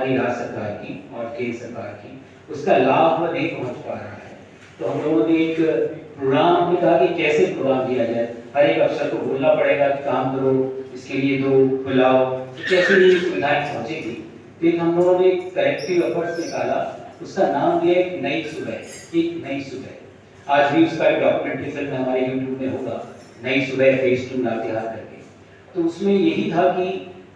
हमारी राज्य सरकार की और केंद्र सरकार की, उसका लाभ नहीं पहुंच पा रहा है। तो हम लोगों ने एक प्रोग्राम में कहा कि कैसे प्रोग्राम दिया जाए। हर एक अफसर को बोलना पड़ेगा कि काम करो, इसके लिए दो बुलाओ, तो कैसे ये सुविधाएं पहुंचेगी। फिर हम लोगों ने एक कलेक्टिव एफर्ट्स निकाला, उसका नाम दिया एक नई सुबह। एक नई सुबह, आज भी उसका डॉक्यूमेंटेशन हमारे यूट्यूब में होगा, नई सुबह फेज 2 लातेहार करके। तो उसमें यही था कि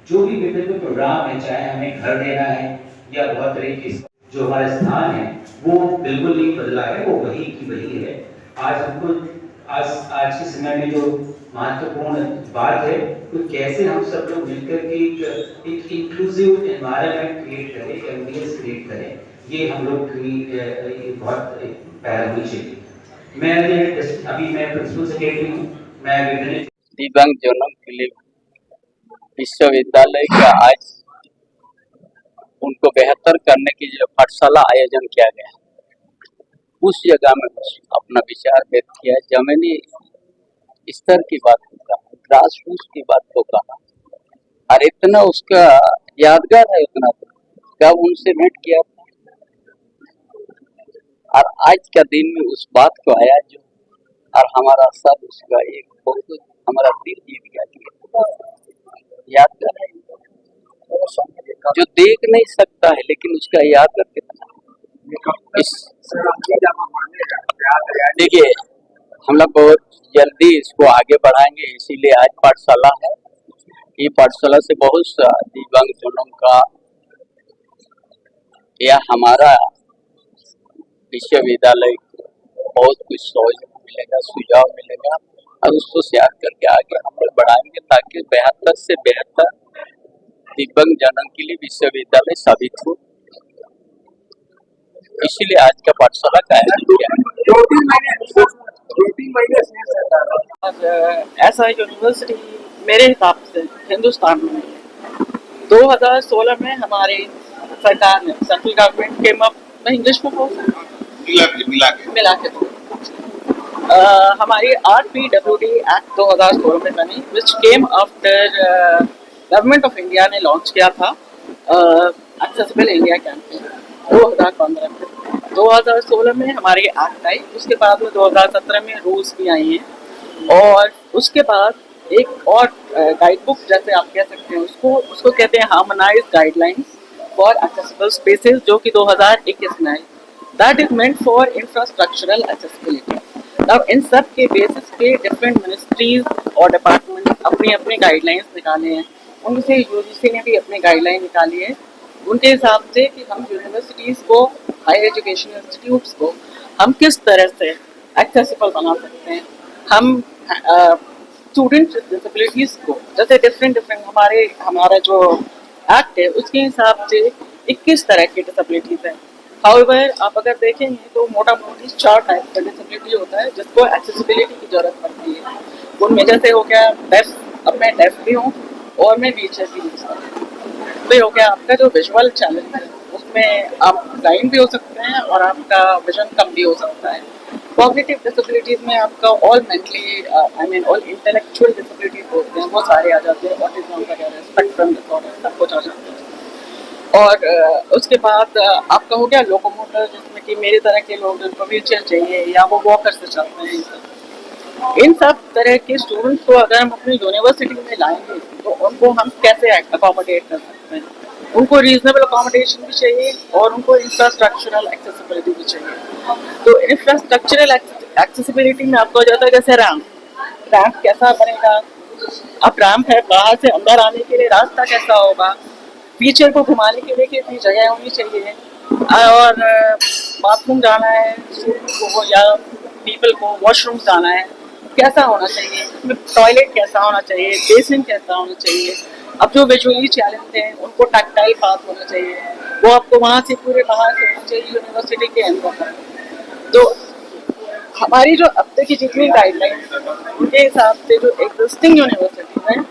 जो भी विभिन्न प्रोग्राम है, चाहे हमें घर देना है या बहुत तरह के जो हमारा स्थान है वो बिल्कुल नहीं बदला है, वो वही की वही है। आज हमको आज के समय में जो महत्वपूर्ण बात है, तो कैसे हम सब लोग मिलकर के एक इंक्लूसिव एनवायरनमेंट क्रिएट करें, एम्बियंस क्रिएट करें, ये हम लोग की बहुत पहल होनी चाहिए। अभी मैं प्रिंसिपल सेक्रेटरी हूँ। मैं विभिन्न दिव्यांगजनों के लिए विश्वविद्यालय का आज उनको बेहतर करने के लिए पाठशाला आयोजन किया गया, उस जगह में अपना विचार व्यक्त किया। जमीनी स्तर की बात को कहा, ग्रास रूट की बात को कहा, और इतना उसका यादगार है। उतना कब उनसे भेंट किया और आज का दिन में उस बात को आया जो, और हमारा सब उसका एक बहुत हमारा दिल जीत गया। यादगार है जो देख नहीं सकता है, लेकिन उसका याद करके देखिए हम लोग बहुत जल्दी इसको आगे बढ़ाएंगे। इसीलिए आज पाठशाला है। ये पाठशाला से बहुत सा दिव्यांगजनों का या हमारा विश्वविद्यालय बहुत कुछ सोच मिलेगा, सुझाव मिलेगा, और उसको शेयर करके आगे हम लोग बढ़ाएंगे ताकि बेहतर से बेहतर दिव्यांगजनों के लिए विश्वविद्यालय साबित हो। इसीलिए आज का पाठशाला का आयोजन किया। ऐसा यूनिवर्सिटी मेरे हिसाब से हिंदुस्तान में 2016 में हमारी सरकार ने, सेंट्रल गवर्नमेंट के मैं इंग्लिश में मिला के हमारी RPWD एक्ट 2016 में बनी, which came after government of India ने लॉन्च किया था एक्सेसिबल इंडिया कैंपेन 2015 में। 2016 में हमारी एक्ट आई, उसके बाद में 2017 में रूल्स भी आई हैं, और उसके बाद एक और गाइड बुक जैसे आप कह सकते हैं उसको कहते हैं harmonized guidelines for accessible spaces, जो कि 2021 में आई। That is meant for infrastructural accessibility. अब इन सब के बेसिस पे डिफरेंट मिनिस्ट्रीज और डिपार्टमेंट अपनी अपनी गाइडलाइंस निकाले हैं। उनसे यूजीसी ने भी अपनी गाइडलाइन निकाली है उनके हिसाब से कि हम यूनिवर्सिटीज़ को, हायर एजुकेशन इंस्टीट्यूट्स को हम किस तरह से एक्सेसिबल बना सकते हैं। हम स्टूडेंट डिसेबिलिटीज़ को, जैसे डिफरेंट हमारा जो एक्ट है उसके हिसाब से 21 तरह की डिसेबिलिटीज़ हैं। हाउएवर आप अगर देखेंगे तो मोटा मोटी 4 टाइप का डिसेबिलिटी होता है जिसको एक्सेसिबिलिटी की जरूरत पड़ती है। उनमें जैसे हो गया डेफ, अब मैं डेफ भी हूँ और मैं व्हीलचेयर भी यूज़ करती हूँ। तो हो गया आपका जो विजुअल चैलेंज है, उसमें आप ब्लाइंड भी हो सकते हैं और आपका विजन कम भी हो सकता है। कॉग्निटिव डिसेबिलिटीज़ में आपका all mentally all intellectual disabilities होते हैं, वो सारे आ जाते हैं, ऑटिज्म वगैरह, स्पेक्ट्रम डिसऑर्डर, सब कुछ आ जाते हैं। और उसके बाद आपका हो गया लोकोमोटर, जिसमें कि मेरे तरह के लोग जिनको व्हीलचेयर चाहिए या वो वॉकर से चलते हैं। इन सब तरह के स्टूडेंट्स को अगर हम अपनी यूनिवर्सिटी में लाएंगे तो उनको हम कैसे अकोमोडेट कर सकते हैं। उनको रीजनेबल अकोमोडेशन भी चाहिए और उनको इंफ्रास्ट्रक्चरल एक्सेसिबिलिटी भी चाहिए। तो इंफ्रास्ट्रक्चरल एक्सेसिबिलिटी में आपको हो जाता है जैसे रैंप कैसा बनेगा, अब रैंप है, बाहर से अंदर आने के लिए रास्ता कैसा होगा, व्हीलचेयर को घुमाने के लिए कितनी जगह होनी चाहिए, और बाथरूम जाना है स्टूडेंट को या पीपल को, वॉशरूम जाना है कैसा होना चाहिए, टॉयलेट कैसा होना चाहिए, बेसिन कैसा होना चाहिए। अब जो विजुअली चैलेंज हैं उनको टैक्टाइल पाथ होना चाहिए, वो आपको वहाँ से पूरे बाहर से होना चाहिए यूनिवर्सिटी के अंदर। तो हमारी जो अब तक की जितनी गाइडलाइंस उनके हिसाब से जो एग्जिस्टिंग यूनिवर्सिटीज हैं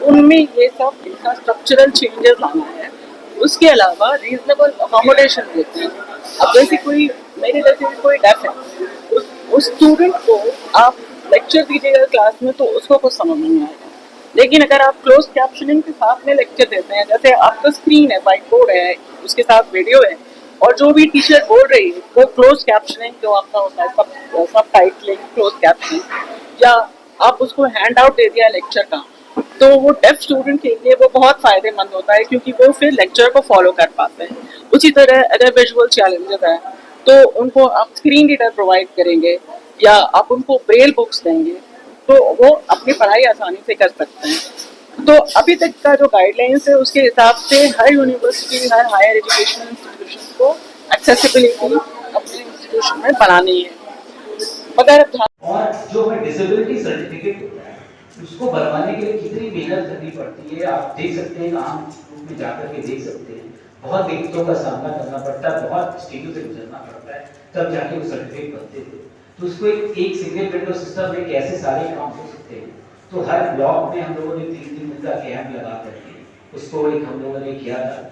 उनमें ये सब इंफ्रास्ट्रक्चरल चेंजेस लाना है। उसके अलावा रीजनेबल अकोमोडेशन देते हैं। अब जैसे कोई मेरे जैसे कोई डेफ है, उस स्टूडेंट को आप लेक्चर दीजिएगा क्लास में तो उसको कुछ समझ नहीं आएगा, लेकिन अगर आप क्लोज कैप्शनिंग के साथ में लेक्चर देते हैं, जैसे आपका स्क्रीन है, व्हाइट बोर्ड है उसके साथ वीडियो है, और जो भी टीचर बोल रही है वो क्लोज कैप्शनिंग जो आपका होता है, सब टाइटलिंग, क्लोज कैप्शनिंग, या आप उसको हैंड आउट दे दिया लेक्चर का, तो वो डेफ स्टूडेंट के लिए वो बहुत फायदेमंद होता है, क्योंकि वो फिर लेक्चर को फॉलो कर पाते हैं। उसी तरह अगर विजुअल चैलेंजेस है तो उनको आप स्क्रीन रीडर प्रोवाइड करेंगे या आप उनको ब्रेल बुक्स देंगे, तो वो अपनी पढ़ाई आसानी से कर सकते हैं। तो अभी तक का जो गाइडलाइंस है उसके हिसाब से हर यूनिवर्सिटी, हर हायर एजुकेशन इंस्टीट्यूशन को एक्सेसिबिलिटी अपने इंस्टीट्यूशन में बनानी है। मगर और जो हमें डिसेबिलिटी सर्टिफिकेट होता है उसको बनवाने के लिए कितनी मेहनत करनी पड़ती है, आप देख सकते हैं, आम रूप में जाकर के देख सकते हैं, बहुत दिक्कतों का सामना करना पड़ता है, बहुत स्टेजों से गुजरना पड़ता है, तब जाके वो सर्टिफिकेट बनते थे। तो उसको एक सिंगल विंडो सिस्टम में कैसे सारे काम हो सकते हैं, तो हर ब्लॉक में हम लोगों ने 3 दिन का कैंप लगा करके उसको एक हम लोगों ने किया था।